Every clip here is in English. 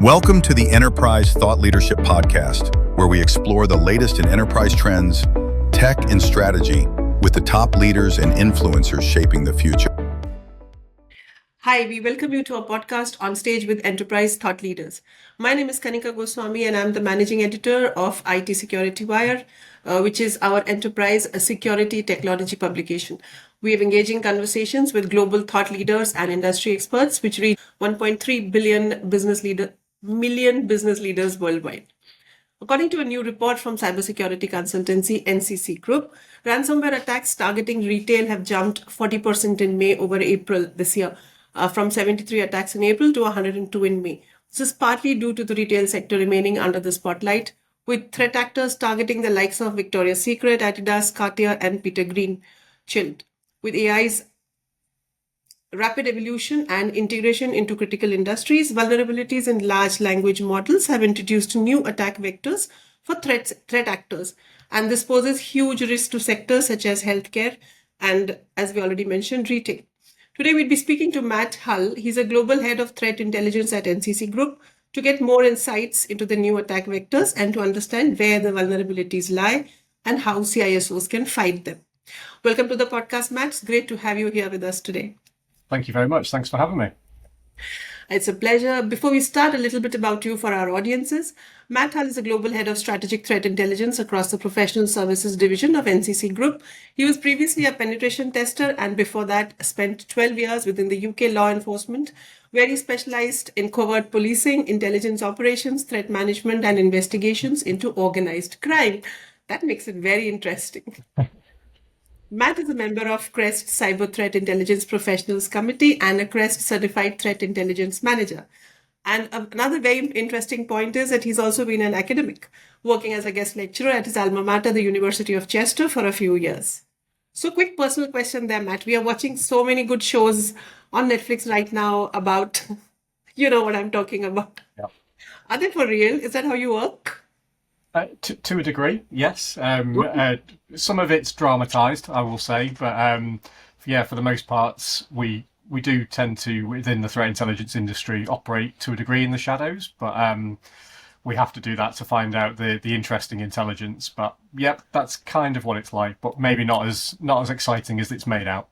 Welcome to the Enterprise Thought Leadership Podcast, where we explore the latest in enterprise trends, tech, and strategy with the top leaders and influencers shaping the future. Hi, we welcome you to our podcast On Stage with Enterprise Thought Leaders. My name is Kanika Goswami and I'm the managing editor of IT Security Wire, which is our enterprise security technology publication. We have engaging conversations with global thought leaders and industry experts, which reach 1.3 million business leaders worldwide. According to a new report from cybersecurity consultancy NCC Group, ransomware attacks targeting retail have jumped 40% in May over April this year, from 73 attacks in April to 102 in May. This is partly due to the retail sector remaining under the spotlight, with threat actors targeting the likes of Victoria's Secret, Adidas, Cartier, and Peter Green chilled. With AI's rapid evolution and integration into critical industries, vulnerabilities in large language models have introduced new attack vectors for threat actors. And this poses huge risks to sectors such as healthcare and, as we already mentioned, retail. Today, we'll be speaking to Matt Hull. He's a global head of threat intelligence at NCC Group to get more insights into the new attack vectors and to understand where the vulnerabilities lie and how CISOs can fight them. Welcome to the podcast, Matt. It's great to have you here with us today. Thank you very much. Thanks for having me. It's a pleasure. Before we start, a little bit about you for our audiences. Matt Hull is a global head of strategic threat intelligence across the professional services division of NCC Group. He was previously a penetration tester and before that spent 12 years within the UK law enforcement, where he specialized in covert policing, intelligence operations, threat management, and investigations into organized crime. That makes it very interesting. Matt is a member of CREST Cyber Threat Intelligence Professionals Committee and a CREST Certified Threat Intelligence Manager. And another very interesting point is that he's also been an academic, working as a guest lecturer at his alma mater, the University of Chester, for a few years. So quick personal question there, Matt. We are watching so many good shows on Netflix right now about, you know what I'm talking about. Yeah. Are they for real? Is that how you work? To a degree, yes. Some of it's dramatized, I will say, but for the most parts, we do tend to, within the threat intelligence industry, operate to a degree in the shadows, but we have to do that to find out the interesting intelligence. But yep, that's kind of what it's like, but maybe not as exciting as it's made out.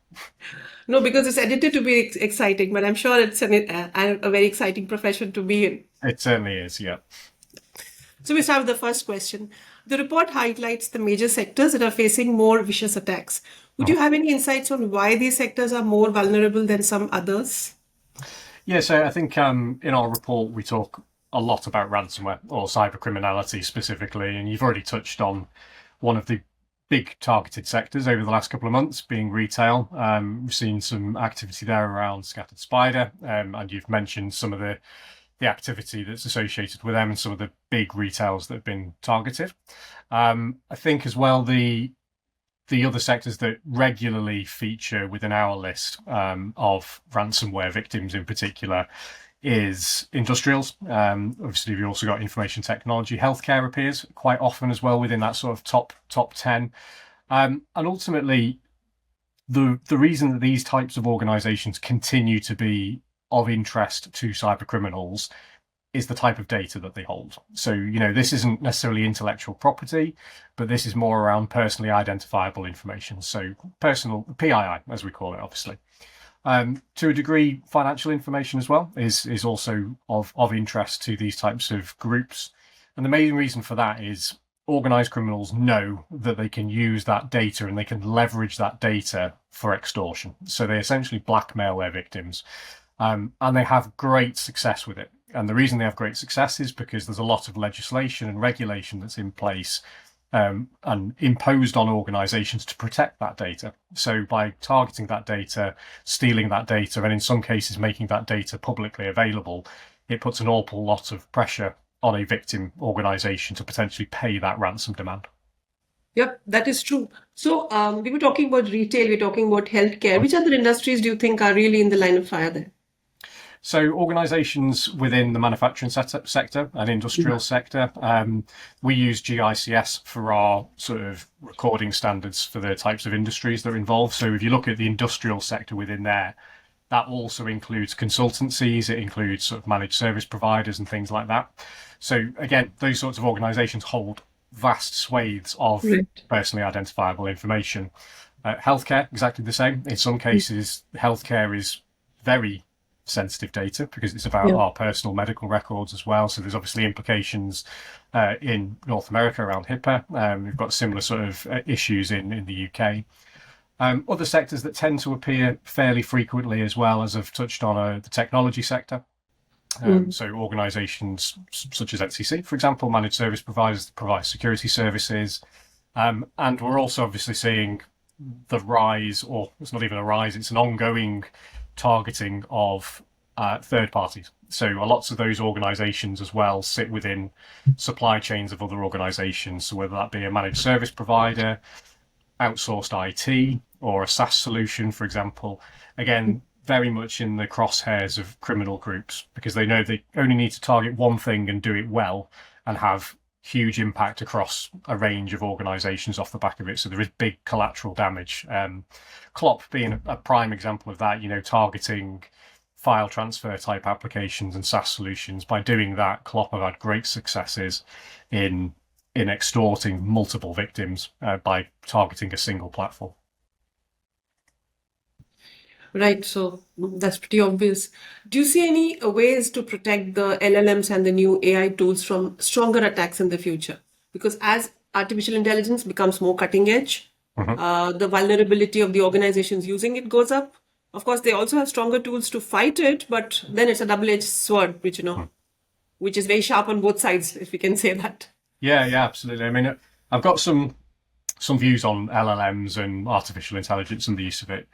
No, because it's edited to be exciting, but I'm sure it's a very exciting profession to be in. It certainly is, yeah. So we start with the first question. The report highlights the major sectors that are facing more vicious attacks. Would you have any insights on why these sectors are more vulnerable than some others? Yeah, so I think in our report, we talk a lot about ransomware or cyber criminality specifically, and you've already touched on one of the big targeted sectors over the last couple of months being retail. We've seen some activity there around Scattered Spider, and you've mentioned some of the activity that's associated with them and some of the big retails that have been targeted. I think as well, the other sectors that regularly feature within our list of ransomware victims in particular is industrials. Obviously, we've also got information technology. Healthcare appears quite often as well within that sort of top 10. And ultimately, the reason that these types of organizations continue to be of interest to cyber criminals is the type of data that they hold. So, this isn't necessarily intellectual property, but this is more around personally identifiable information. So personal PII, as we call it, obviously. To a degree, financial information as well is also of interest to these types of groups. And the main reason for that is organized criminals know that they can use that data and they can leverage that data for extortion. So they essentially blackmail their victims. And they have great success with it. And the reason they have great success is because there's a lot of legislation and regulation that's in place and imposed on organizations to protect that data. So by targeting that data, stealing that data, and in some cases making that data publicly available, it puts an awful lot of pressure on a victim organization to potentially pay that ransom demand. Yep, that is true. So we were talking about retail, we're talking about healthcare. Which other industries do you think are really in the line of fire there? So organizations within the manufacturing sector and industrial sector, we use GICS for our sort of recording standards for the types of industries that are involved. So if you look at the industrial sector within there, That also includes consultancies, it includes sort of managed service providers and things like that. So again, those sorts of organizations hold vast swathes of personally identifiable information. Healthcare, exactly the same. In some cases, healthcare is very sensitive data because it's about our personal medical records as well. So there's obviously implications in North America around HIPAA. We've got similar sort of issues in the UK. Other sectors that tend to appear fairly frequently as well, as I've touched on, the technology sector. So organisations such as NCC, for example, managed service providers that provide security services. And we're also obviously seeing the rise, or it's not even a rise, it's an ongoing targeting of third parties. So lots of those organisations as well sit within supply chains of other organisations. So whether that be a managed service provider, outsourced IT, or a SaaS solution, for example, again, very much in the crosshairs of criminal groups because they know they only need to target one thing and do it well and have huge impact across a range of organizations off the back of it. So there is big collateral damage. Clop being a prime example of that, targeting file transfer type applications and SaaS solutions. By doing that, Clop have had great successes in extorting multiple victims by targeting a single platform. Right, so that's pretty obvious. Do you see any ways to protect the LLMs and the new AI tools from stronger attacks in the future? Because as artificial intelligence becomes more cutting edge, the vulnerability of the organizations using it goes up. Of course, they also have stronger tools to fight it, but then it's a double-edged sword, which which is very sharp on both sides, if we can say that. Yeah, absolutely. I mean, I've got some views on LLMs and artificial intelligence and the use of it.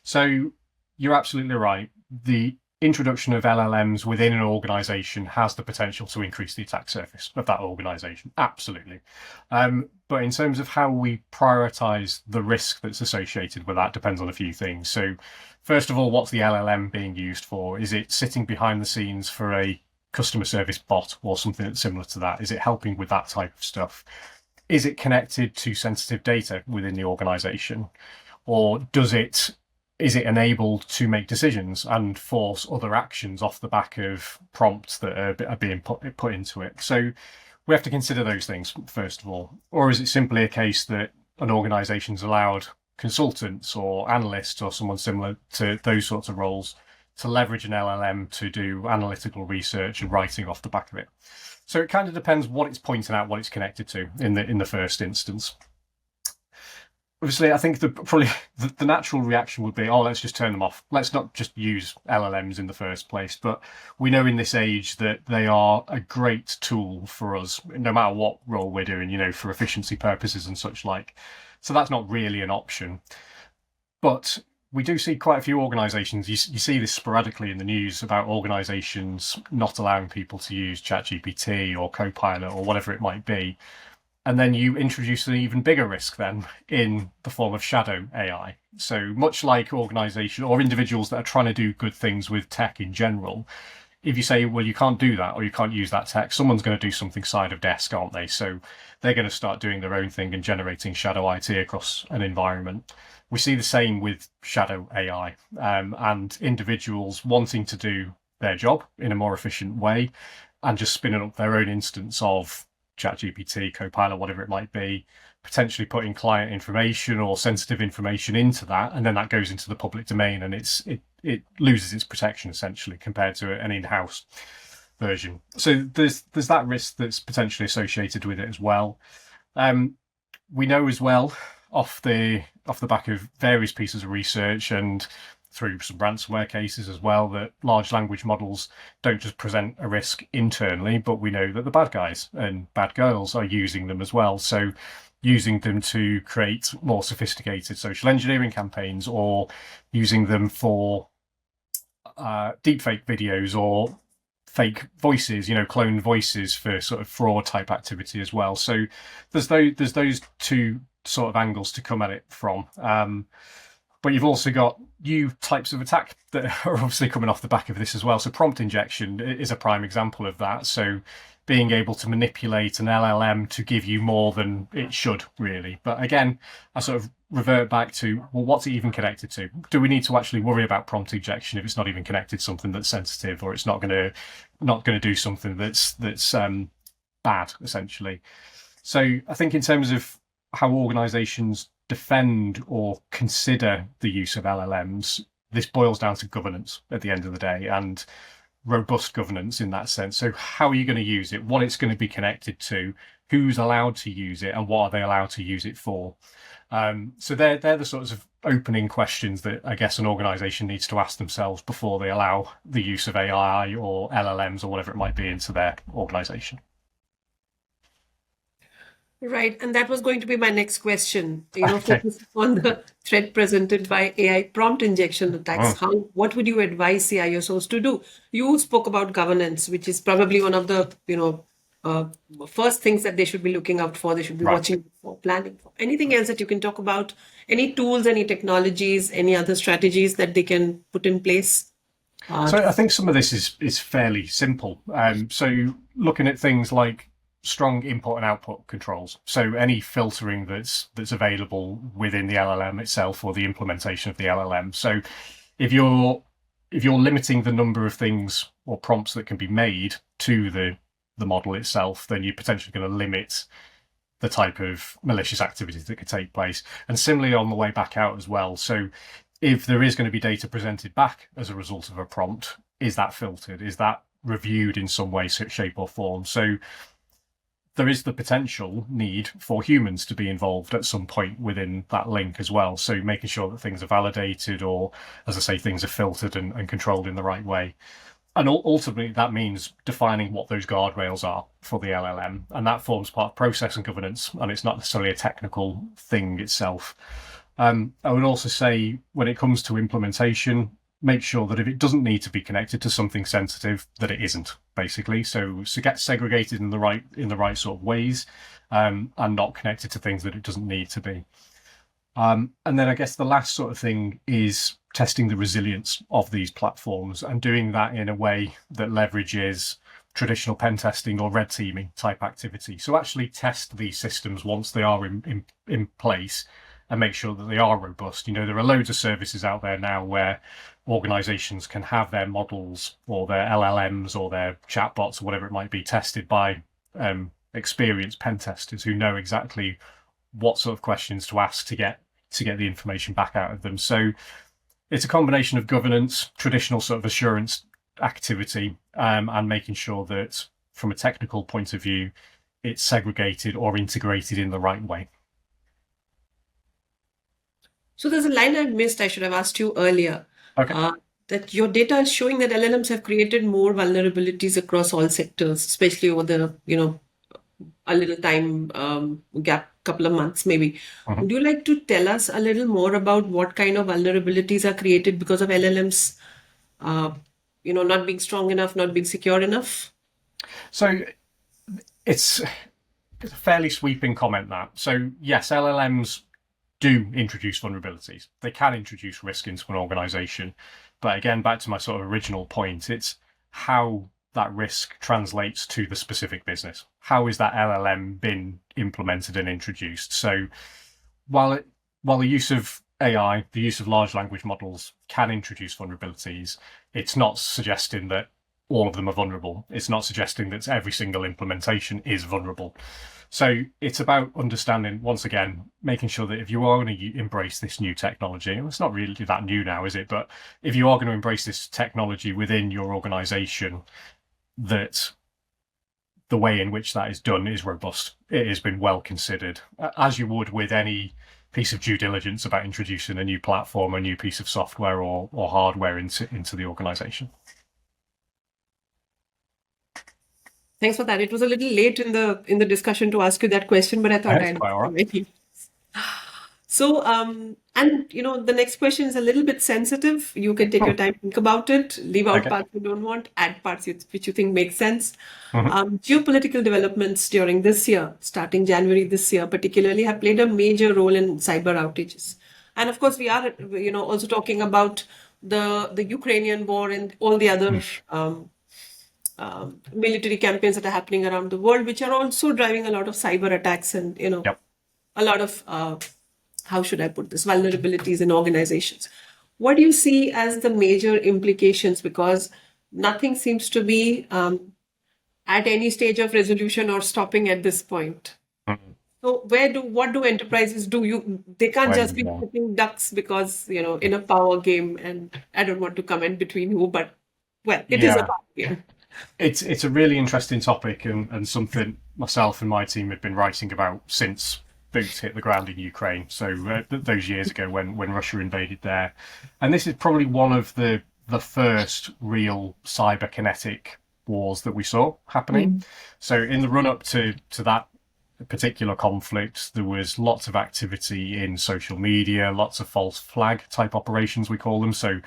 So you're absolutely right. The introduction of LLMs within an organization has the potential to increase the attack surface of that organization. Absolutely. But in terms of how we prioritize the risk that's associated with that depends on a few things. So first of all, what's the LLM being used for? Is it sitting behind the scenes for a customer service bot or something that's similar to that? Is it helping with that type of stuff? Is it connected to sensitive data within the organization? Or is it enabled to make decisions and force other actions off the back of prompts that are being put into it? So we have to consider those things, first of all. Or is it simply a case that an organization's allowed consultants or analysts or someone similar to those sorts of roles to leverage an LLM to do analytical research and writing off the back of it? So it kind of depends what it's pointing at, what it's connected to in the first instance. Obviously, I think probably the natural reaction would be, let's just turn them off. Let's not just use LLMs in the first place. But we know in this age that they are a great tool for us, no matter what role we're doing, for efficiency purposes and such like. So that's not really an option. But we do see quite a few organizations, you see this sporadically in the news about organizations not allowing people to use ChatGPT or Copilot or whatever it might be. And then you introduce an even bigger risk then in the form of shadow AI. So much like organizations or individuals that are trying to do good things with tech in general, if you say, well, you can't do that or you can't use that tech, someone's going to do something side of desk, aren't they? So they're going to start doing their own thing and generating shadow IT across an environment. We see the same with shadow AI and individuals wanting to do their job in a more efficient way and just spinning up their own instance of ChatGPT, Copilot, whatever it might be, potentially putting client information or sensitive information into that, and then that goes into the public domain, and it loses its protection essentially compared to an in-house version. So there's that risk that's potentially associated with it as well. We know as well off the back of various pieces of research and through some ransomware cases as well, that large language models don't just present a risk internally, but we know that the bad guys and bad girls are using them as well. So using them to create more sophisticated social engineering campaigns or using them for deepfake videos or fake voices, cloned voices for sort of fraud type activity as well. So there's those two sort of angles to come at it from. But you've also got new types of attack that are obviously coming off the back of this as well. So prompt injection is a prime example of that. So being able to manipulate an LLM to give you more than it should, really. But again, I sort of revert back to, well, what's it even connected to? Do we need to actually worry about prompt injection if it's not even connected to something that's sensitive, or it's not going to do something that's bad, essentially? So I think in terms of how organizations defend or consider the use of LLMs, this boils down to governance at the end of the day, and robust governance in that sense. So how are you going to use it, what it's going to be connected to, who's allowed to use it, and what are they allowed to use it for? So they're the sorts of opening questions that I guess an organization needs to ask themselves before they allow the use of AI or LLMs or whatever it might be into their organization. Right, and that was going to be my next question. Focusing on the threat presented by AI prompt injection attacks. What would you advise CISOs to do? You spoke about governance, which is probably one of the first things that they should be looking out for. They should be watching for, planning for. Anything else that you can talk about? Any tools, any technologies, any other strategies that they can put in place? So I think some of this is fairly simple. So looking at things like strong input and output controls. So any filtering that's available within the LLM itself or the implementation of the LLM. So if you're limiting the number of things or prompts that can be made to the model itself, then you're potentially going to limit the type of malicious activities that could take place. And similarly on the way back out as well. So if there is going to be data presented back as a result of a prompt, is that filtered? Is that reviewed in some way, shape or form? So there is the potential need for humans to be involved at some point within that link as well. So making sure that things are validated, or, as I say, things are filtered and controlled in the right way. And ultimately, that means defining what those guardrails are for the LLM. And that forms part of process and governance, and it's not necessarily a technical thing itself. I would also say when it comes to implementation, make sure that if it doesn't need to be connected to something sensitive, that it isn't, basically. So get segregated in the right sort of ways, and not connected to things that it doesn't need to be. And then I guess the last sort of thing is testing the resilience of these platforms, and doing that in a way that leverages traditional pen testing or red teaming type activity. So actually test these systems once they are in place, and make sure that they are robust. There are loads of services out there now where organizations can have their models or their LLMs or their chatbots or whatever it might be tested by experienced pen testers who know exactly what sort of questions to ask to get the information back out of them. So it's a combination of governance, traditional sort of assurance activity, and making sure that from a technical point of view, it's segregated or integrated in the right way. So there's a line I missed. I should have asked you earlier. Okay. That your data is showing that LLMs have created more vulnerabilities across all sectors, especially over the a little time gap, couple of months maybe. Mhm. Would you like to tell us a little more about what kind of vulnerabilities are created because of LLMs, not being strong enough, not being secure enough? So it's a fairly sweeping comment, that. So yes, LLMs do introduce vulnerabilities. They can introduce risk into an organization. But again, back to my sort of original point, it's how that risk translates to the specific business. How is that LLM been implemented and introduced? So while the use of AI, the use of large language models can introduce vulnerabilities, it's not suggesting that all of them are vulnerable. It's not suggesting that every single implementation is vulnerable. So it's about understanding, once again, making sure that if you are going to embrace this new technology, and it's not really that new now, is it? But if you are going to embrace this technology within your organization, that the way in which that is done is robust. It has been well considered, as you would with any piece of due diligence about introducing a new platform, a new piece of software or hardware into the organization. Thanks for that. It was a little late in the discussion to ask you that question, but I thought I'd quite all right. So, and the next question is a little bit sensitive. You can take your time, think about it, leave out parts you don't want, add parts which you think make sense. Geopolitical developments during this year, starting January this year, particularly, have played a major role in cyber outages. And of course, we are, also talking about the Ukrainian war and all the other military campaigns that are happening around the world, which are also driving a lot of cyber attacks and, a lot of how should I put this, vulnerabilities in organizations. What do you see as the major implications? Because nothing seems to be at any stage of resolution or stopping at this point. So what do enterprises do? They can't just be putting ducks because, in a power game, and I don't want to comment between who, but it is a power game. It's a really interesting topic and something myself and my team have been writing about since boots hit the ground in Ukraine. So those years ago when Russia invaded there. And this is probably one of the first real cyberkinetic wars that we saw happening. So in the run up to that particular conflict, there was lots of activity in social media, lots of false flag type operations, we call them. So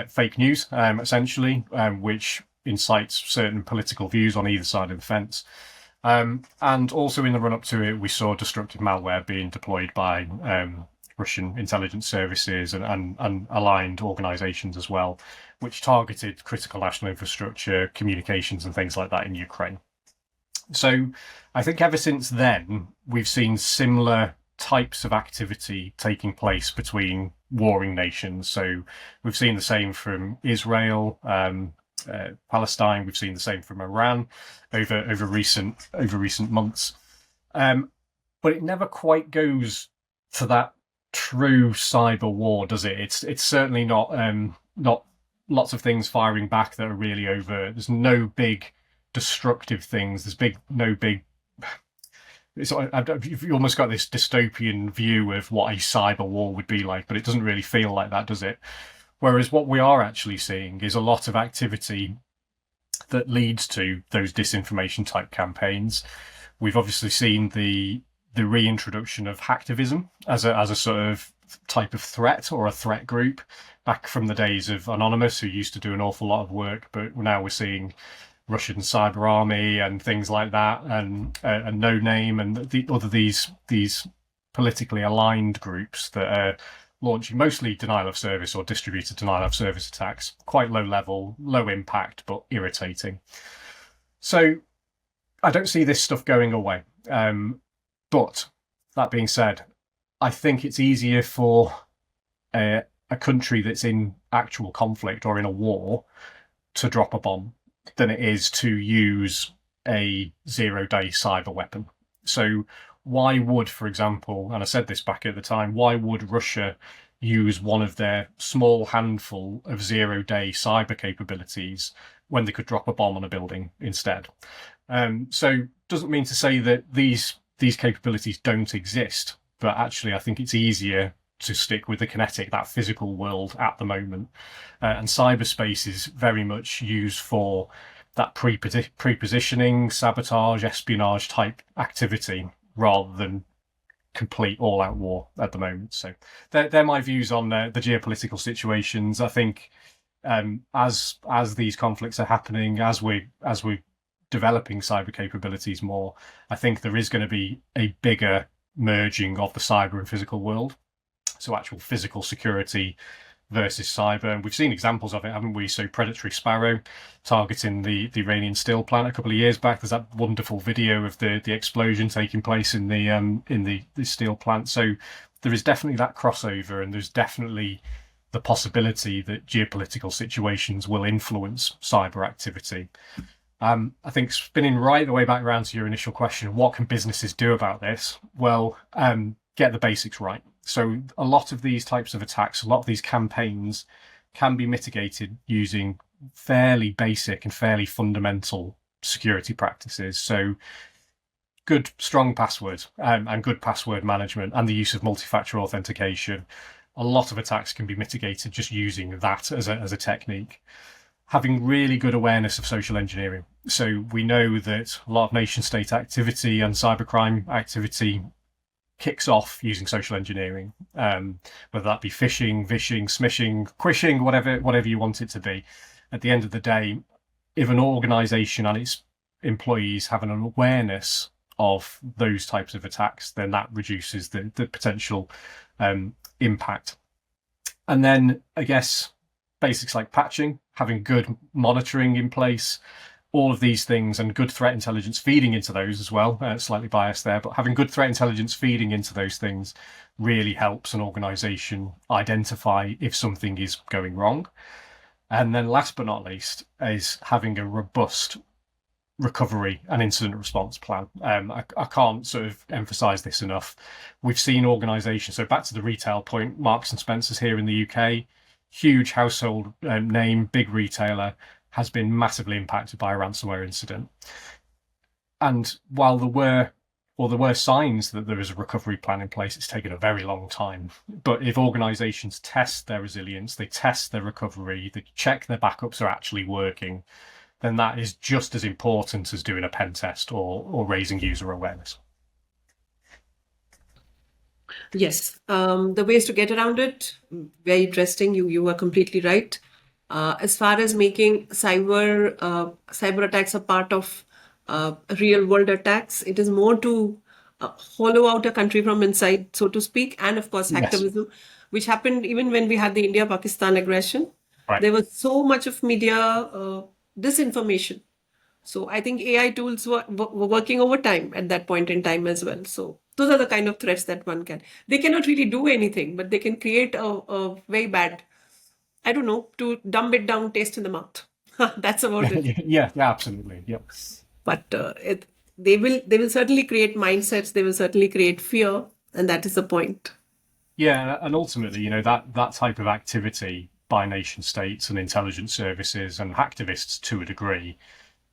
fake news, essentially, which incites certain political views on either side of the fence. And also in the run up to it, we saw destructive malware being deployed by Russian intelligence services and aligned organizations as well, which targeted critical national infrastructure, communications and things like that in Ukraine. So I think ever since then, we've seen similar types of activity taking place between warring nations. So we've seen the same from Israel, Palestine. We've seen the same from Iran over recent months. But it never quite goes to that true cyber war, does it? It's certainly not lots of things firing back that are really overt. There's no big destructive things. You've almost got this dystopian view of what a cyber war would be like, but it doesn't really feel like that, does it? Whereas what we are actually seeing is a lot of activity that leads to those disinformation type campaigns. We've obviously seen the reintroduction of hacktivism as a sort of type of threat or a threat group back from the days of Anonymous, who used to do an awful lot of work, but now we're seeing Russian cyber army and things like that, and No Name and these politically aligned groups that are launching mostly denial of service or distributed denial of service attacks, quite low level, low impact, but irritating. So I don't see this stuff going away. But that being said, I think it's easier for a country that's in actual conflict or in a war to drop a bomb than it is to use a zero-day cyber weapon. So why would, for example, and I said this back at the time, why would Russia use one of their small handful of zero-day cyber capabilities when they could drop a bomb on a building instead? So doesn't mean to say that these capabilities don't exist, but actually I think it's easier to stick with the kinetic, that physical world at the moment. And cyberspace is very much used for that pre-positioning, sabotage, espionage type activity rather than complete all-out war at the moment. So they're my views on the geopolitical situations. I think as these conflicts are happening, as we're developing cyber capabilities more, I think there is going to be a bigger merging of the cyber and physical world. So actual physical security versus cyber. And we've seen examples of it, haven't we? So Predatory Sparrow targeting the Iranian steel plant a couple of years back. There's that wonderful video of the explosion taking place in the steel plant. So there is definitely that crossover, and there's definitely the possibility that geopolitical situations will influence cyber activity. I think spinning right the way back around to your initial question, what can businesses do about this? Well, get the basics right. So a lot of these types of attacks, a lot of these campaigns can be mitigated using fairly basic and fairly fundamental security practices. So good, strong passwords and good password management and the use of multi-factor authentication. A lot of attacks can be mitigated just using that as a technique. Having really good awareness of social engineering. So we know that a lot of nation state activity and cybercrime activity kicks off using social engineering, whether that be phishing, vishing, smishing, quishing, whatever you want it to be. At the end of the day, if an organization and its employees have an awareness of those types of attacks, then that reduces the potential impact. And then I guess basics like patching, having good monitoring in place, all of these things, and good threat intelligence feeding into those as well. Slightly biased there, but having good threat intelligence feeding into those things really helps an organization identify if something is going wrong. And then last but not least is having a robust recovery and incident response plan. I can't sort of emphasize this enough. We've seen organizations, so back to the retail point, Marks and Spencer's here in the UK, huge household name, big retailer, has been massively impacted by a ransomware incident. And while there were signs that there was a recovery plan in place, it's taken a very long time. But if organizations test their resilience, they test their recovery, they check their backups are actually working, then that is just as important as doing a pen test or raising user awareness. Yes, the ways to get around it, very interesting. You were completely right. As far as making cyber attacks a part of real world attacks, it is more to hollow out a country from inside, so to speak, and of course hacktivism, which happened even when we had the India-Pakistan aggression. Right. There was so much of media disinformation. So I think AI tools were working overtime at that point in time as well. So those are the kind of threats that one can. They cannot really do anything, but they can create a very bad, I don't know, to dumb it down, taste in the mouth. That's about it. Yeah, absolutely. Yep. But they will certainly create mindsets. They will certainly create fear, and that is the point. Yeah, and ultimately, that type of activity by nation states and intelligence services and hacktivists to a degree,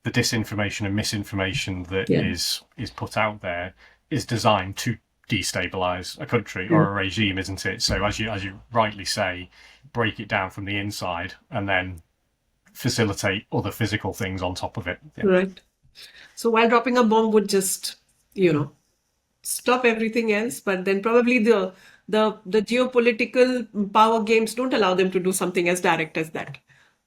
the disinformation and misinformation that is put out there is designed to destabilize a country or a regime, isn't it? So as you rightly say, break it down from the inside and then facilitate other physical things on top of it. Yeah. Right. So while dropping a bomb would just, stop everything else, but then probably the geopolitical power games don't allow them to do something as direct as that.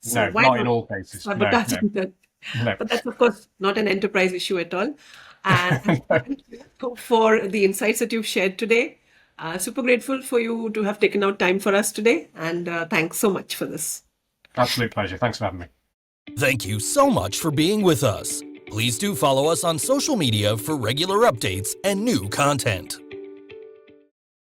So no, not in all cases. No. But that's, of course, not an enterprise issue at all. And for the insights that you've shared today, super grateful for you to have taken out time for us today. And thanks so much for this. Absolute pleasure. Thanks for having me. Thank you so much for being with us. Please do follow us on social media for regular updates and new content.